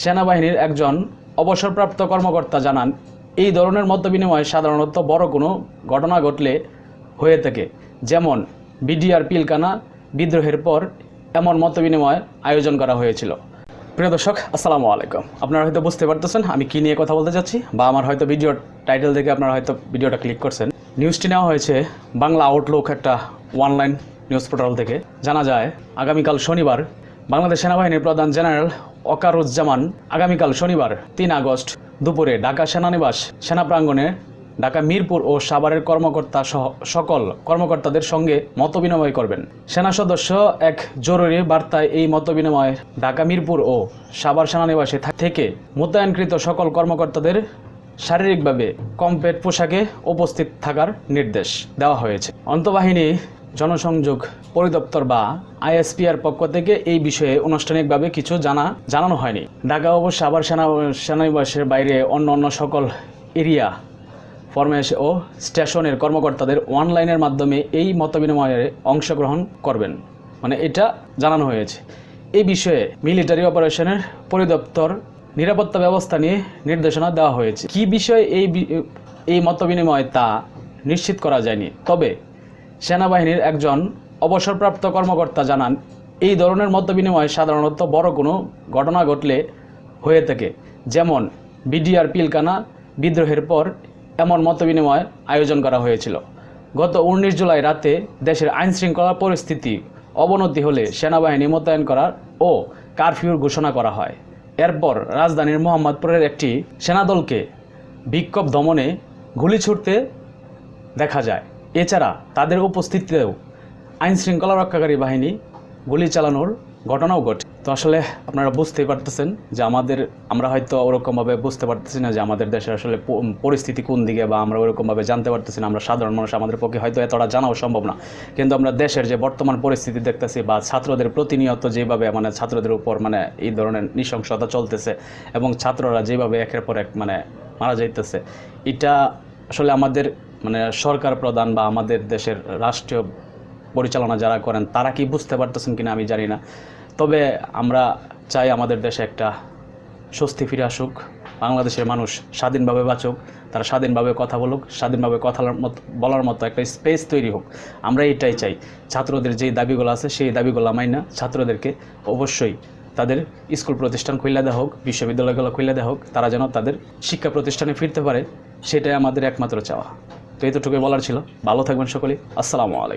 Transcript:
সেনাবাহিনীর একজন অবসরপ্রাপ্ত কর্মকর্তা জানান, এই ধরনের মতবিনিময় সাধারণত বড় কোনো ঘটনা ঘটলে হয়ে থাকে, যেমন বিডিআর পিলখানা বিদ্রোহের পর এমন মতবিনিময় আয়োজন করা হয়েছিল। প্রিয় দর্শক, আসসালামু আলাইকুম। আপনারা হয়তো বুঝতে পারতেছেন আমি কী নিয়ে কথা বলতে যাচ্ছি, বা আমার হয়তো ভিডিওর টাইটেল দেখে আপনারা হয়তো ভিডিওটা ক্লিক করছেন। নিউজটি নেওয়া হয়েছে বাংলা আউটলুক, একটা অনলাইন নিউজ পোর্টাল থেকে। জানা যায়, আগামীকাল শনিবার বাংলাদেশ সেনাবাহিনীর প্রধান জেনারেল ওয়াকারুজ্জামান আগামীকাল শনিবার 3 আগস্ট দুপুরে ঢাকা সেনানিবাস সেনা প্রাঙ্গণে ঢাকা মিরপুর ও সাভারের কর্মকর্তা সহ সকল কর্মকর্তাদের সঙ্গে মতবিনিময় করবেন। সেনা সদস্য এক জরুরি বার্তায় এই মতবিনিময়ে ঢাকা মিরপুর ও সাভার সেনানিবাসে থেকে মোতায়েনকৃত সকল কর্মকর্তাদের শারীরিকভাবে কমপ্লিট পোশাকে উপস্থিত থাকার নির্দেশ দেওয়া হয়েছে। অন্তঃবাহিনী জনসংযোগ পরিদপ্তর বা আইএসপিআর পক্ষ থেকে এই বিষয়ে আনুষ্ঠানিকভাবে কিছু জানানো হয়নি। ঢাকা ও সাভার সেনানিবাসের বাইরে অন্য সকল এরিয়া ফরমেশ ও স্টেশনের কর্মকর্তাদের অনলাইনের মাধ্যমে এই মতবিনিময়ে অংশগ্রহণ করবেন, মানে এটা জানানো হয়েছে। এই বিষয়ে মিলিটারি অপারেশনের পরিদপ্তর নিরাপত্তা ব্যবস্থা নিয়ে নির্দেশনা দেওয়া হয়েছে। কী বিষয়ে এই মতবিনিময় তা নিশ্চিত করা যায়নি, তবে সেনাবাহিনীর একজন অবসরপ্রাপ্ত কর্মকর্তা জানান, এই ধরনের মতবিনিময় সাধারণত বড় কোনো ঘটনা ঘটলে হয়ে থাকে, যেমন বিডিআর পিলখানা বিদ্রোহের পর এমন মতবিনিময় আয়োজন করা হয়েছিল। গত 19 জুলাই রাতে দেশের আইনশৃঙ্খলা পরিস্থিতি অবনতি হলে সেনাবাহিনী মোতায়েন করার ও কারফিউর ঘোষণা করা হয়। এরপর রাজধানীর মোহাম্মদপুরের একটি সেনাদলকে বিক্ষোভ দমনে গুলি ছুড়তে দেখা যায়। এছাড়া তাদের উপস্থিতিতেও আইনশৃঙ্খলা রক্ষাকারী বাহিনী গুলি চালানোর ঘটনাও ঘটে। তো আসলে আপনারা বুঝতেই পারতেছেন যে আমরা হয়তো ওরকমভাবে বুঝতে পারতেছি না যে আমাদের দেশের আসলে পরিস্থিতি কোন দিকে, বা আমরা ওরকমভাবে জানতে পারতেছি না। আমরা সাধারণ মানুষ, আমাদের পক্ষে হয়তো এতটা জানাও সম্ভব না। কিন্তু আমরা দেশের যে বর্তমান পরিস্থিতি দেখতেছি, বা ছাত্রদের প্রতিনিয়ত যেভাবে ছাত্রদের উপর এই ধরনের নৃশংসতা চলতেছে, এবং ছাত্ররা যেভাবে একের পর এক মারা যাইতেছে, এটা আসলে আমাদের সরকার প্রধান বা আমাদের দেশের রাষ্ট্রীয় পরিচালনা যারা করেন তারা কি বুঝতে পারতেছেন কিনা আমি জানি না। তবে আমরা চাই আমাদের দেশে একটা স্বস্তি ফিরে আসুক, বাংলাদেশের মানুষ স্বাধীনভাবে বাঁচুক, তারা স্বাধীনভাবে কথা বলুক, স্বাধীনভাবে কথা বলার মতো একটা স্পেস তৈরি হোক। আমরা এটাই চাই। ছাত্রদের যেই দাবিগুলো আছে সেই দাবিগুলো মাইনা ছাত্রদেরকে অবশ্যই তাদের স্কুল প্রতিষ্ঠান খুলে দেওয়া হোক, বিশ্ববিদ্যালয়গুলো খুলে দেওয়া হোক, তারা যেন তাদের শিক্ষা প্রতিষ্ঠানে ফিরতে পারে, সেটাই আমাদের একমাত্র চাওয়া। তো এতটুকুই বলার ছিল। ভালো থাকবেন সকলেই। আসসালামু আলাইকুম।